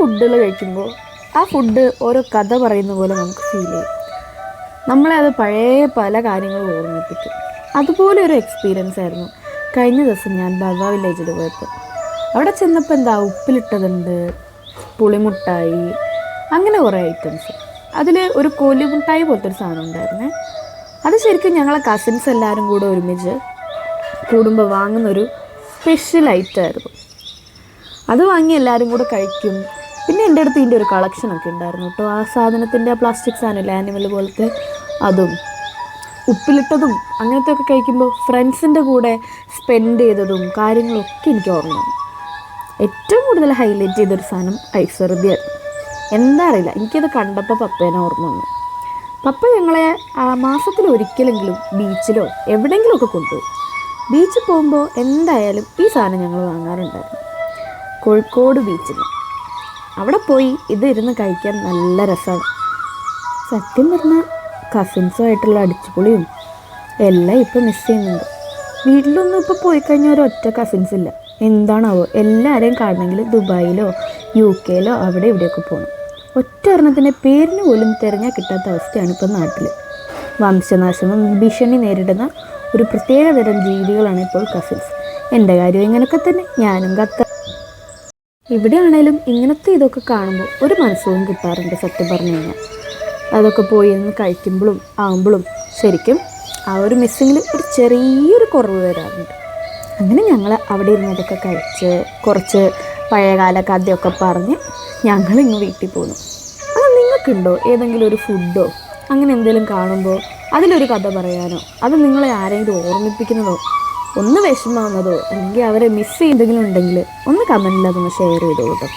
ഫുഡുകൾ കഴിക്കുമ്പോൾ ആ ഫുഡ് ഓരോ കഥ പറയുന്ന പോലെ നമുക്ക് ഫീൽ ചെയ്യും. നമ്മളെ അത് പഴയ പല കാര്യങ്ങളും ഓർമ്മിപ്പിക്കും. അതുപോലെ ഒരു എക്സ്പീരിയൻസ് ആയിരുന്നു കഴിഞ്ഞ ദിവസം ഞാൻ ബവ വില്ലേജിൽ പോയപ്പോൾ. അവിടെ ചെന്നപ്പോൾ എന്താ ഉപ്പിലിട്ടതുണ്ട്, പുളിമുട്ടായി, അങ്ങനെ കുറേ ഐറ്റംസ്. അതിൽ ഒരു കോലിമുട്ടായി പോലത്തെ ഒരു സാധനം ഉണ്ടായിരുന്നേ. അത് ശരിക്കും ഞങ്ങളെ കസിൻസ് എല്ലാവരും കൂടെ ഒരുമിച്ച് കൂടുമ്പോൾ വാങ്ങുന്നൊരു സ്പെഷ്യൽ ഐറ്റമായിരുന്നു. അത് വാങ്ങി എല്ലാവരും കൂടെ കഴിക്കും. പിന്നെ എൻ്റെ അടുത്ത് ഇതിൻ്റെ ഒരു കളക്ഷനൊക്കെ ഉണ്ടായിരുന്നു കേട്ടോ. ആ സാധനത്തിൻ്റെ പ്ലാസ്റ്റിക് സാധനമില്ല, ആനിമൽ പോലത്തെ, അതും ഉപ്പിലിട്ടതും അങ്ങനത്തെ ഒക്കെ കഴിക്കുമ്പോൾ ഫ്രണ്ട്സിൻ്റെ കൂടെ സ്പെൻഡ് ചെയ്തതും കാര്യങ്ങളൊക്കെ എനിക്ക് ഓർമ്മ വന്നു. ഏറ്റവും കൂടുതൽ ഹൈലൈറ്റ് ചെയ്തൊരു സാധനം ഐശ്വര്യമായിരുന്നു. എന്താ അറിയില്ല, എനിക്കത് കണ്ടപ്പോൾ പപ്പേനെ ഓർമ്മ വന്നു. പപ്പ ഞങ്ങളെ മാസത്തിലൊരിക്കലെങ്കിലും ബീച്ചിലോ എവിടെയെങ്കിലുമൊക്കെ കൊണ്ടുപോകും. ബീച്ചിൽ പോകുമ്പോൾ എന്തായാലും ഈ സാധനം ഞങ്ങൾ വാങ്ങാറുണ്ടായിരുന്നു. കോഴിക്കോട് ബീച്ചിൽ അവിടെ പോയി ഇത് ഇരുന്ന് കഴിക്കാൻ നല്ല രസമാണ്. സത്യം പറഞ്ഞാൽ കസിൻസുമായിട്ടുള്ള അടിച്ചുപൊളിയും എല്ലാം ഇപ്പോൾ മിസ് ചെയ്യുന്നുണ്ട്. വീട്ടിലൊന്നും ഇപ്പോൾ പോയി കഴിഞ്ഞാൽ ഒരൊറ്റ കസിൻസ് ഇല്ല. എന്താണാവോ, എല്ലാവരെയും കാണണമെങ്കിൽ ദുബായിലോ UK അവിടെ ഇവിടെയൊക്കെ പോകണം. ഒറ്റ ഒരെണ്ണത്തിൻ്റെ പേരിന് പോലും തിരഞ്ഞാൽ കിട്ടാത്ത അവസ്ഥയാണ് ഇപ്പോൾ നാട്ടിൽ. വംശനാശവും ഭീഷണി നേരിടുന്ന ഒരു പ്രത്യേക തരം ജീവികളാണ് ഇപ്പോൾ കസിൻസ്. എൻ്റെ കാര്യം ഇങ്ങനെയൊക്കെ തന്നെ, ഞാനും ഇവിടെയാണേലും ഇങ്ങനത്തെ ഇതൊക്കെ കാണുമ്പോൾ ഒരു മനസ്സും കിട്ടാറുണ്ട് സത്യം പറഞ്ഞു കഴിഞ്ഞാൽ. അതൊക്കെ പോയി നിന്ന് കഴിക്കുമ്പോഴും ആകുമ്പോഴും ശരിക്കും ആ ഒരു മിസ്സിങ്ങിൽ ഒരു ചെറിയൊരു കുറവ് വരാറുണ്ട്. അങ്ങനെ ഞങ്ങൾ അവിടെ ഇരുന്നതൊക്കെ കഴിച്ച് കുറച്ച് പഴയകാല കഥയൊക്കെ പറഞ്ഞ് ഞങ്ങളിങ്ങ് വീട്ടിൽ പോന്നു. അത് നിങ്ങൾക്കുണ്ടോ ഏതെങ്കിലും ഒരു ഫുഡോ അങ്ങനെ എന്തെങ്കിലും കാണുമ്പോൾ അതിലൊരു കഥ പറയാനോ അത് നിങ്ങളെ ആരെങ്കിലും ഓർമ്മിപ്പിക്കുന്നതോ ഒന്ന് വിഷമാവുന്നതോ അല്ലെങ്കിൽ അവരെ മിസ് ചെയ്തെങ്കിലും ഉണ്ടെങ്കിൽ ഒന്ന് കമൻറ്റിൽ അതൊന്ന് ഷെയർ ചെയ്തോ കേട്ടോ.